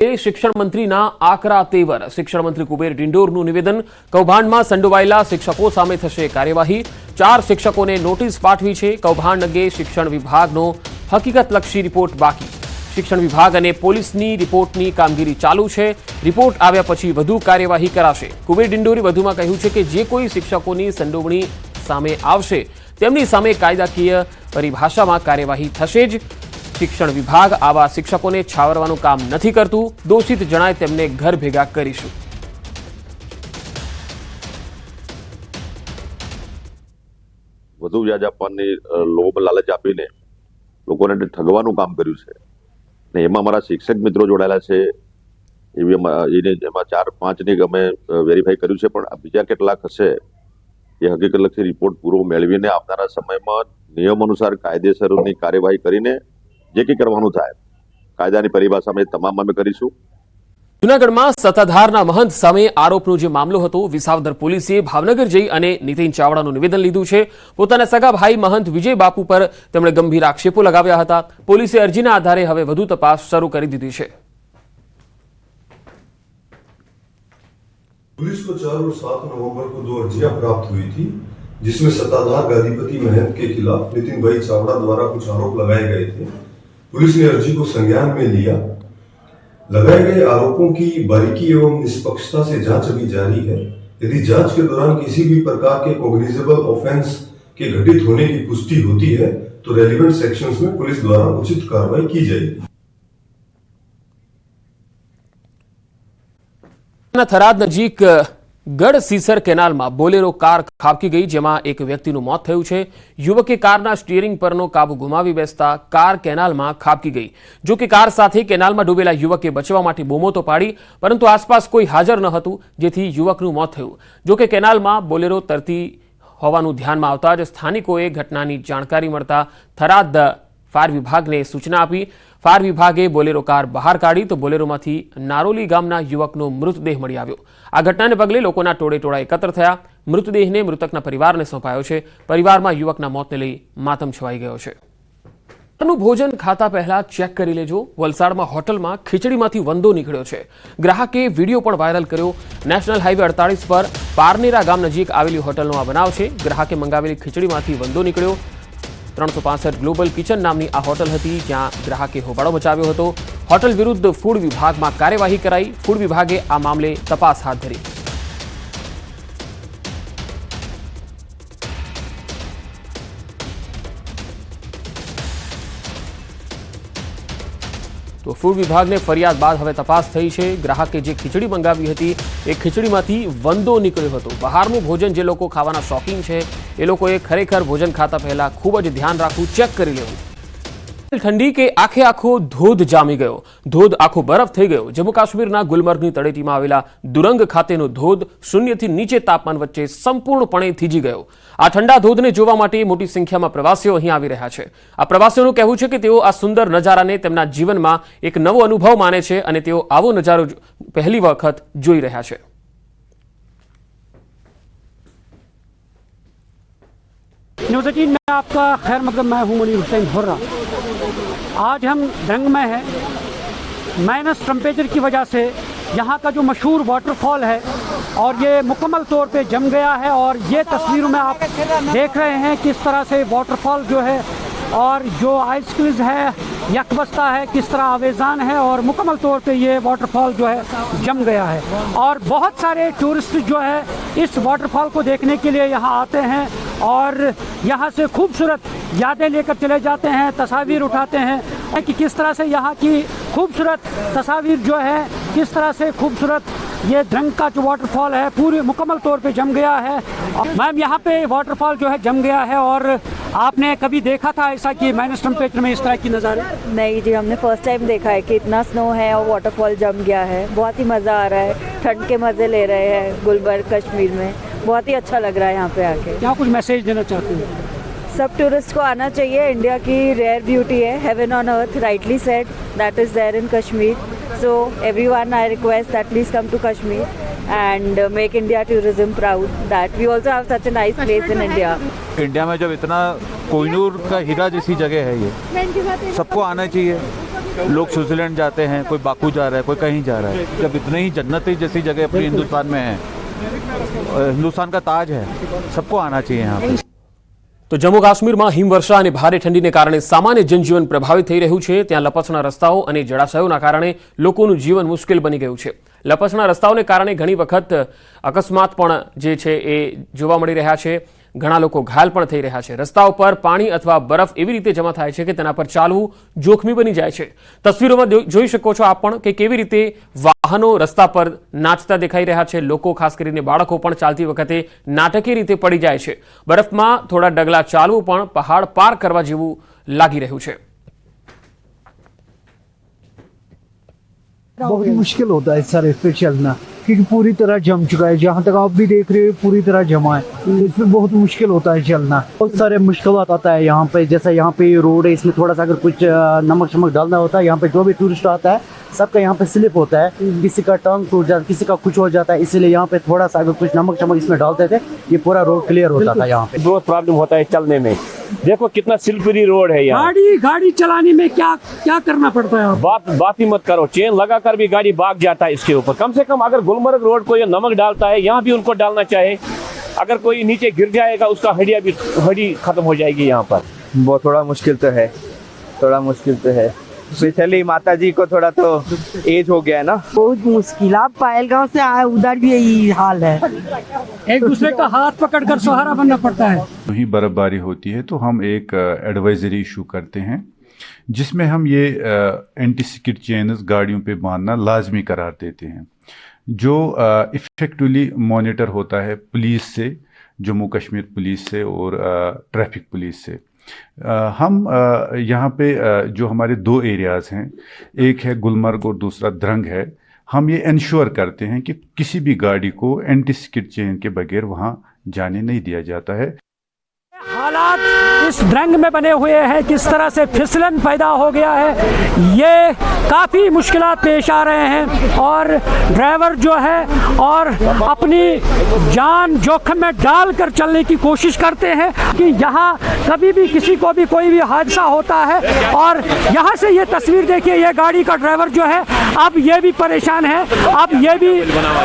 શિક્ષણ મંત્રીના આકરા તેવર શિક્ષણ મંત્રી કુબેર ડિંડોરનું નિવેદન કૌભાંડમાં સંડોવાયેલા શિક્ષકો સામે થશે કાર્યવાહી 4 શિક્ષકોને નોટિસ પાઠવી છે કૌભાંડ અંગે શિક્ષણ વિભાગનો હકીકતલક્ષી રિપોર્ટ બાકી શિક્ષણ વિભાગ અને પોલીસની રિપોર્ટની કામગીરી ચાલુ છે રિપોર્ટ આવ્યા પછી વધુ કાર્યવાહી કરાશે કુબેર ડિંડોરે વધુમાં કહ્યું છે કે જે કોઈ શિક્ષકોની સંડોવણી સામે આવશે તેમની સામે કાયદાકીય પરિભાષામાં કાર્યવાહી થશે જ શિક્ષણ વિભાગ આવા શિક્ષકોને છાવરવાનું કામ નથી કરતું દોષિત જણાય તેમને ઘર ભેગા કરીશું વધુ વ્યાજ આપવાની લોભ લાલચ આપીને લોકોને ઠગવાનું કામ કર્યું છે ને એમાં અમારા શિક્ષક મિત્રો જોડાયેલા છે એમાં 4-5 ની અમે વેરીફાઈ કર્યું છે પણ બીજા કેટલાક હશે એ હકીકતલક્ષી રિપોર્ટ પૂરો મેળવીને આવનારા સમયમાં નિયમ અનુસાર કાયદેસરની કાર્યવાહી કરીને જે કંઈ કરવાનું થાય કાયદાની પરિભાષામાં તમામ અમે કરીશું જૂનાગઢમાં સત્તાધારના મહંત સામે આરોપનો જે મામલો હતો વિસાવદર પોલીસે ભાવનગર જઈ અને નીતિન ચાવડાનું નિવેદન લીધું છે પોતાના સગા ભાઈ મહંત વિજય બાપુ પર તેમણે ગંભીર આક્ષેપો લગાવ્યા હતા પોલીસે અરજીના આધારે હવે વધુ તપાસ શરૂ કરી દીધી છે पुलिस को 4 और 7 नवंबर को 2 अर्जियां प्राप्त हुई थी जिसमें सत्ताधार गादीपति महंत के खिलाफ नितिन भाई चावड़ा द्वारा कुछ आरोप लगाए गए थे पुलिस ने अर्जी को संज्ञान में लिया लगाए गए आरोपों की बारीकी एवं निष्पक्षता से जांच अभी जारी है यदि जांच के दौरान किसी भी प्रकार के कॉग्निजेबल ऑफेंस के घटित होने की पुष्टि होती है तो रेलिवेंट सेक्शंस में पुलिस द्वारा उचित कार्रवाई की जाएगी થરાદ નજીક ગઢસીસર કેનાલમાં બોલેરો કાર ખાબકી ગઈ જેમાં એક વ્યક્તિનું મોત થયું છે યુવકે કારના સ્ટીયરિંગ પરનો કાબુ ગુમાવી બેસતા કાર કેનાલમાં ખાબકી ગઈ જો કે કાર સાથે કેનાલમાં ડૂબેલા યુવકે બચવા માટે બૂમો તો પાડી પરંતુ આસપાસ કોઈ હાજર ન હતું જેથી યુવકનું મોત થયું જો કે કેનાલમાં બોલેરો તરતી હોવાનું ધ્યાનમાં આવતા જ સ્થાનિકોએ ઘટનાની જાણકારી મળતા થરાદ ફાયર વિભાગને સૂચના આપી ફાયર વિભાગે બોલેરો કાર બહાર કાઢી તો બોલેરોમાંથી નારોલી ગામના યુવકનો મૃતદેહ મળી આવ્યો આ ઘટનાને પગલે લોકોના ટોળેટોળા એકત્ર થયા મૃતદેહને મૃતકના પરિવારને સોંપાયો છે પરિવારમાં યુવકના મોતને લઈ માતમ છવાઈ ગયો છે ભોજન ખાતા પહેલા ચેક કરી લેજો વલસાડમાં હોટલમાં ખીચડીમાંથી વંદો નીકળ્યો છે ગ્રાહકે વિડીયો પણ વાયરલ કર્યો નેશનલ હાઈવે 48 પર પારનેરા ગામ નજીક આવેલી હોટલનો આ બનાવ છે ગ્રાહકે મંગાવેલી ખીચડીમાંથી વંદો નીકળ્યો 365 ગ્લોબલ કિચન નામની આ હોટલ હતી જ્યાં ગ્રાહકે હોબાળો મચાવ્યો હતો હોટલ વિરુદ્ધ ફૂડ વિભાગમાં કાર્યવાહી કરાઈ ફૂડ વિભાગે આ મામલે તપાસ હાથ ધરી તો ફૂડ વિભાગને ફરિયાદ બાદ હવે તપાસ થઈ છે ગ્રાહકે જે ખીચડી મંગાવી હતી એ ખીચડીમાંથી વંદો નીકળ્યો હતો બહારનું ભોજન જે લોકો ખાવાના શોખીન છે એ લોકોએ ખરેખર ભોજન ખાતા પહેલા ખૂબ જ ધ્યાન રાખવું ચેક કરી લેવું ઠંડી કે આખે આખો ધોધ જામી ગયો ધોધ આખો બરફ થઈ ગયો જમ્મુ કાશ્મીરના ગુલમર્ગની તળેટીમાં આવેલા દુરંગ ખાતેનો ધોધ શૂન્યથી નીચે તાપમાન વચ્ચે સંપૂર્ણપણે થીજી ગયો આ ઠંડા ધોધને જોવા માટે મોટી સંખ્યામાં પ્રવાસીઓ અહીં આવી રહ્યા છે આ પ્રવાસીઓનું કહેવું છે કે તેઓ આ સુંદર નજારાને તેમના જીવનમાં એક નવો અનુભવ માને છે અને તેઓ આવો નજારો પહેલી વખત જોઈ રહ્યા છે न्यूज़ 18 में आपका खैर मतलब मैं हूं मुनीर हुसैन हुर्रा आज हम दंग में हैं माइनस टेम्परेचर की वजह से यहाँ का जो मशहूर वाटरफॉल है और ये मुकम्मल तौर पे जम गया है और ये तस्वीरों में आप देख रहे हैं किस तरह से वाटरफॉल जो है और जो आइस क्रीज है यकबस्ता है किस तरह आवेजान है और मुकम्मल तौर पे ये वाटरफॉल जो है जम गया है और बहुत सारे टूरिस्ट जो है इस वाटरफॉल को देखने के लिए यहाँ आते हैं और यहाँ से खूबसूरत यादें लेकर चले जाते हैं तस्वीर उठाते हैं कि किस तरह से यहाँ की खूबसूरत तस्वीर जो है किस तरह से खूबसूरत ये द्रंग का जो वाटरफॉल है पूरे मुकम्मल तौर पे जम गया है मैम यहाँ पे वाटरफॉल जो है जम गया है और आपने कभी देखा था ऐसा कि माइनस टेम्परेचर में इस तरह की नज़ारे नहीं जी हमने फर्स्ट टाइम देखा है कि इतना स्नो है और वाटरफॉल जम गया है बहुत ही मज़ा आ रहा है ठंड के मज़े ले रहे हैं गुलबर्ग कश्मीर में बहुत ही अच्छा लग रहा है यहाँ पे आके क्या कुछ मैसेज देना चाहते हैं सब टूरिस्ट को आना चाहिए इंडिया की रेयर ब्यूटी है heaven on earth rightly said that is there in Kashmir so everyone I request that please come to Kashmir and make India tourism proud that we also have such a nice place in India. India में जब इतना कोहिनूर का हीरा जैसी जगह है ये सबको आना चाहिए लोग स्विट्जरलैंड जाते हैं, कोई बाकू जा रहा है, कोई कहीं जा रहा है। जब इतने ही जन्नती जैसी जगह अपने हिंदुस्तान में है, हिंदुस्तान का ताज है, सबको आना चाहिए यहाँ पे। તો જમ્મુ કાશ્મીરમાં હિમવર્ષા અને ભારે ઠંડીને કારણે સામાન્ય જનજીવન પ્રભાવિત થઈ રહ્યું છે। ત્યાં લપસણા રસ્તાઓ અને જળાશયોના કારણે લોકોનું જીવન મુશ્કેલ બની ગયું છે। લપસણા રસ્તાઓને કારણે ઘણી વખત અકસ્માત પણ જે છે એ જોવા મળી રહ્યા છે। ઘણા લોકો ઘાયલ પણ થઈ રહ્યા છે। રસ્તાઓ પર પાણી અથવા બરફ એવી રીતે જમા થાય છે કે તેના પર ચાલવું જોખમી બની જાય છે। તસવીરોમાં જોઈ શકો છો આપ પણ કે કેવી રીતે વાહનો રસ્તા પર નાચતા દેખાઈ રહ્યા છે। લોકો ખાસ કરીને બાળકો પણ ચાલતી વખતે નાટકીય રીતે પડી જાય છે। બરફમાં થોડા ડગલા ચાલવું પણ પહાડ પાર કરવા જેવું લાગી રહ્યું છે। बहुत मुश्किल होता है सर इस पे चलना, क्योंकि पूरी तरह जम चुका है। जहाँ तक आप भी देख रहे हो पूरी तरह जमा है, इसमें बहुत मुश्किल होता है चलना। बहुत सारे मुश्किल आता है यहाँ पे। जैसा यहाँ पे रोड है, इसमें थोड़ा सा अगर कुछ नमक शमक डालना होता है, यहाँ पे जो भी टूरिस्ट आता है सबका यहाँ पे स्लिप होता है। किसी का टंग टूट जाता है, किसी का कुछ हो जाता है, इसीलिए यहाँ पे थोड़ा सा अगर कुछ नमक शमक इसमें डालते थे ये पूरा रोड क्लियर होता था। यहाँ पे बहुत प्रॉब्लम होता है चलने में। देखो कितना स्लिपरी रोड है यहाँ। गाड़ी चलाने में क्या करना पड़ता है? बात ही मत करो, चेन लगाकर भी गाड़ी भाग जाता है इसके ऊपर। कम से कम अगर गुलमर्ग रोड को ये नमक डालता है, यहाँ भी उनको डालना चाहिए। अगर कोई नीचे गिर जाएगा उसका हड्डी खत्म हो जाएगी यहाँ पर। बहुत थोड़ा मुश्किल तो है, स्पेशली माता जी को थोड़ा तो एज हो गया है ना। बहुत मुश्किल। आप पायलगांव से आए, उधर भी यही हाल है। एक दूसरे का हाथ पकड़कर सहारा बनना पड़ता है। वही बर्फबारी होती है तो हम एक एडवाइजरी इशू करते हैं जिसमें हम ये एंटी स्किड चेन्स गाड़ियों पे बांधना लाजमी करार देते हैं, जो इफेक्टिवली मॉनिटर होता है पुलिस से, जम्मू कश्मीर पुलिस से और ट्रैफिक पुलिस से। हम यहाँ पे जो हमारे 2 एरियाज़ हैं, एक है गुलमर्ग और दूसरा द्रंग है, हम ये इंश्योर करते हैं कि किसी भी गाड़ी को एंटी स्किड चेन के बगैर वहाँ जाने नहीं दिया जाता है। हालात इस द्रंग में बने हुए हैं, किस तरह से फिसलन पैदा हो गया है, ये काफ़ी मुश्किलात पेश आ रहे हैं। और ड्राइवर जो है और अपनी जान जोखिम में डालकर चलने की कोशिश करते हैं कि यहाँ कभी भी किसी को भी कोई भी हादसा होता है। और यहाँ से ये तस्वीर देखिए, ये गाड़ी का ड्राइवर जो है अब ये भी परेशान है।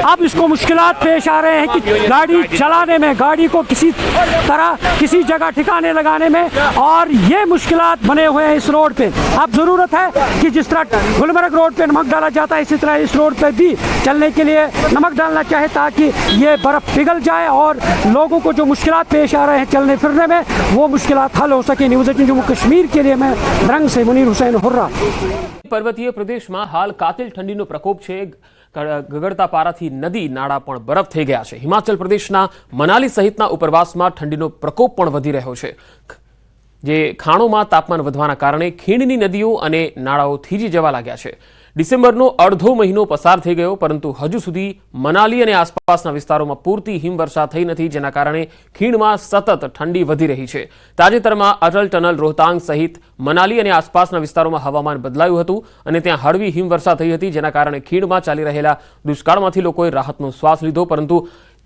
अब इसको मुश्किलात पेश आ रहे हैं कि गाड़ी चलाने में, गाड़ी को किसी तरह किसी जगह ठिकाने लगाने में, और ये मुश्किलात बने हुए हैं इस रोड पे। अब ज़रूरत है कि जिस तरह गुलमर्ग रोड पे नमक डाला जाता है, इसी तरह इस रोड पे भी चलने के लिए नमक डालना चाहिए, ताकि ये बर्फ़ पिघल जाए और लोगों को जो मुश्किलात पेश आ रहे हैं चलने फिरने में, वो मुश्किलात हल हो सके। न्यूज़ 18 जम्मू कश्मीर के लिए मैं द्रंग से मुनीर हुसैन हुर्रा। પર્વતીય પ્રદેશમાં હાલ કાતિલ ઠંડીનો પ્રકોપ છે। ગગડતા પારાથી નદી નાળા પણ બરફ થઈ ગયા છે। હિમાચલ પ્રદેશના મનાલી સહિતના ઉપરવાસમાં ઠંડીનો પ્રકોપ પણ વધી રહ્યો છે, જે ખાણોમાં તાપમાન વધવાના કારણે ખીણની નદીઓ અને નાળાઓ થીજી જવા लाग्યા છે। ડિસેમ્બરનો અડધો મહિનો પસાર થઈ ગયો, પરંતુ હજુ સુધી મનાલી અને આસપાસના વિસ્તારોમાં પૂરતી હિમવર્ષા થઈ નથી, જેના કારણે ખીણમાં સતત ઠંડી વધી રહી છે। તાજેતરમાં અટલ ટનલ રોહતાંગ સહિત મનાલી અને આસપાસના વિસ્તારોમાં હવામાન બદલાયું હતું અને ત્યાં હળવી હિમવર્ષા થઈ હતી, જેના કારણે ખીણમાં ચાલી રહેલા દુષ્કાળમાંથી લોકોએ રાહતનો શ્વાસ લીધો। પરંતુ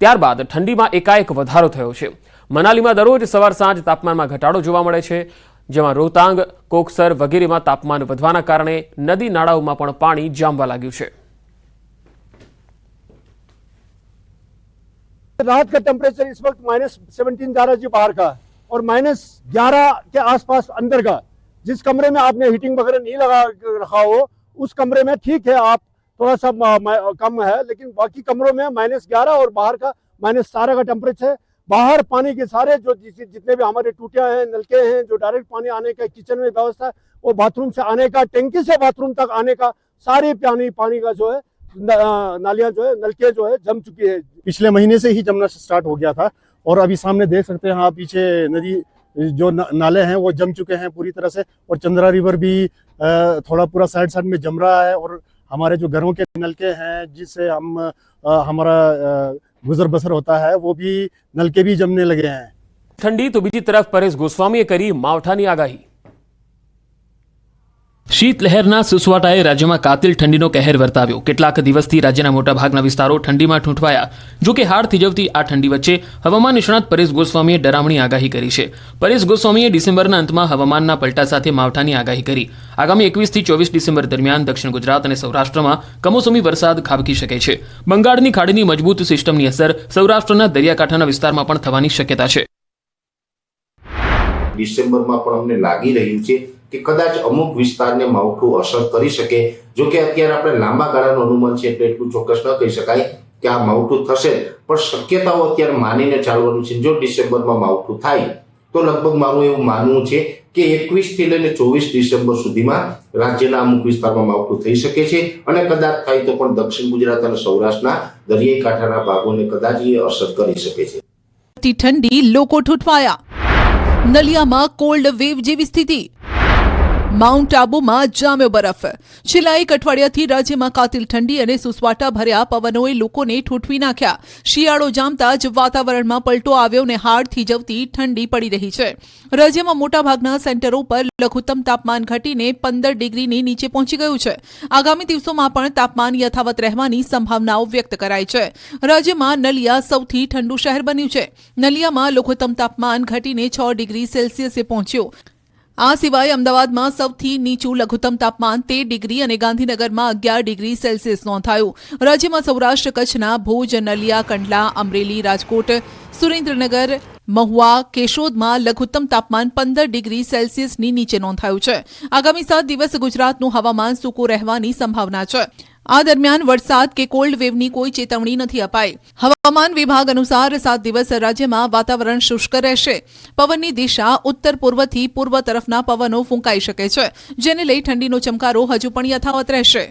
ત્યારબાદ ઠંડીમાં એકાએક વધારો થયો છે। મનાલીમાં દરરોજ સવાર સાંજ તાપમાનમાં ઘટાડો જોવા મળે છે, જેમાં રોહતાંગ, કોકસર વગેરેમાં તાપમાન વધવાના કારણે નદી નાળાઓમાં પણ પાણી જામવા लाग्યું છે। रात का टेम्परेचर इस वक्त -17 जा रहा है जी बाहर का, और -11 के आसपास अंदर का। जिस कमरे में आपने हीटिंग वगैरह नहीं लगा रखा हो उस कमरे में ठीक है, आप थोड़ा सा कम है, लेकिन बाकी कमरों में -11 और बाहर का -17 का टेम्परेचर है। बाहर पानी के सारे जो जितने भी हमारे टूटियां हैं, नलके हैं, जो डायरेक्ट पानी आने का किचन में व्यवस्था है, वो बाथरूम से आने का, टंकी से बाथरूम तक आने का, सारे पानी का जो है नालियां जो है, नलके जो है जम चुकी है। पिछले महीने से ही जमना स्टार्ट हो गया था, और अभी सामने देख सकते हैं आप, पीछे नदी जो नाले हैं वो जम चुके हैं पूरी तरह से, और चंद्रा रिवर भी थोड़ा पूरा साइड में जम रहा है। और हमारे जो घरों के नलके हैं जिससे हमारा गुजर बसर होता है, वो भी नलके भी जमने लगे हैं। ठंडी तो बीजी तरफ परेश गोस्वामीए करी मावठानी आगाही। શીતલહેરના સુસવાટાએ રાજ્યમાં કાતિલ ઠંડીનો કહેર વર્તાવ્યો. કેટલાક દિવસથી રાજ્યના મોટાભાગના વિસ્તારો ઠંડીમાં ઠૂંઠવાયા. જો કે હાડ થીજવતી આ ઠંડી વચ્ચે હવામાન નિષ્ણાત પરેશ ગોસ્વામીએ ડરામણી આગાહી કરી છે. પરેશ ગોસ્વામીએ ડિસેમ્બરના અંતમાં હવામાનના પલટા સાથે માવઠાની આગાહી કરી. આગામી 21 થી 24 ડિસેમ્બર દરમિયાન દક્ષિણ ગુજરાત અને સૌરાષ્ટ્રમાં કમોસમી વરસાદ ખાબકી શકે છે. બંગાળની ખાડીની મજબૂત સિસ્ટમની અસર સૌરાષ્ટ્રના દરિયાકાંઠાના વિસ્તારમાં પણ થવાની શક્યતા છે. ડિસેમ્બરમાં પણ અમને લાગી રહ્યું છે કે કદાચ અમુક વિસ્તારને માવઠું અસર કરી શકે. જો કે અત્યારે આપણે લાંબા ગાળાનું અનુમાન છે એટલે એટલું ચોક્કસ ન કહી શકાય કે આ માવઠું થશે, પણ શક્યતાઓ અત્યારે માનીને ચાલવાનું છે. જો ડિસેમ્બરમાં માવઠું થાય તો લગભગ મારું એવું માનવું છે કે 21 થી લઈને 24 ડિસેમ્બર સુધીમાં રાજ્યના અમુક વિસ્તારમાં માવઠું થઈ શકે છે અને કદાચ થાય તો પણ દક્ષિણ ગુજરાત અને સૌરાષ્ટ્રના દરિયાઈ કાંઠાના ભાગોને કદાચ એ અસર કરી શકે છે. ઠંડી લોકો ઠૂંઠવાયા. નલિયામાં કોલ્ડ વેવ જેવી સ્થિતિ. માઉન્ટ આબુમાં જામ્યો બરફ. છેલ્લા એક અઠવાડિયાથી રાજ્યમાં કાતિલ ઠંડી અને સુસવાટા ભર્યા પવનોએ લોકોને ઠૂંઠવી નાખ્યા. શિયાળો જામતા જ વાતાવરણમાં પલટો આવ્યો અને હાડ થીજવતી ઠંડી પડી રહી છે. રાજ્યમાં મોટાભાગના સેન્ટરો પર લઘુત્તમ તાપમાન ઘટીને 15 ડિગ્રીની નીચે પહોંચી ગયું છે. આગામી દિવસોમાં પણ તાપમાન યથાવત રહેવાની સંભાવનાઓ વ્યક્ત કરાઈ છે. રાજ્યમાં નલિયા સૌથી ઠંડુ શહેર બન્યું છે. નલિયામાં લઘુત્તમ તાપમાન ઘટીને 6 ડિગ્રી સેલ્સિયસે પહોંચ્યું. આ સિવાય અમદાવાદમાં સૌથી નીચું લઘુત્તમ તાપમાન 13 ડિગ્રી અને ગાંધીનગરમાં 11 ડિગ્રી સેલ્સિયસ નોંધાયું. રાજ્યમાં સૌરાષ્ટ્ર કચ્છના ભુજ, નલિયા, કંડલા, અમરેલી, રાજકોટ, સુરેન્દ્રનગર, મહુવા, કેશોદમાં લઘુત્તમ તાપમાન 15 ડિગ્રી સેલ્સિયસની નીચે નોંધાયું છે. આગામી 7 દિવસ ગુજરાતનું હવામાન સૂકું રહેવાની સંભાવના છે. આ દરમિયાન વરસાદ કે કોલ્ડ વેવની કોઈ ચેતવણી નથી અપાઈ. હવામાન વિભાગ અનુસાર 7 દિવસ રાજ્યમાં વાતાવરણ શુષ્ક રહેશે. પવનની દિશા ઉત્તર પૂર્વથી પૂર્વ તરફના પવનો ફૂંકાઈ શકે છે, જેને લઈ ઠંડીનો ચમકારો હજુ પણ યથાવત રહેશે.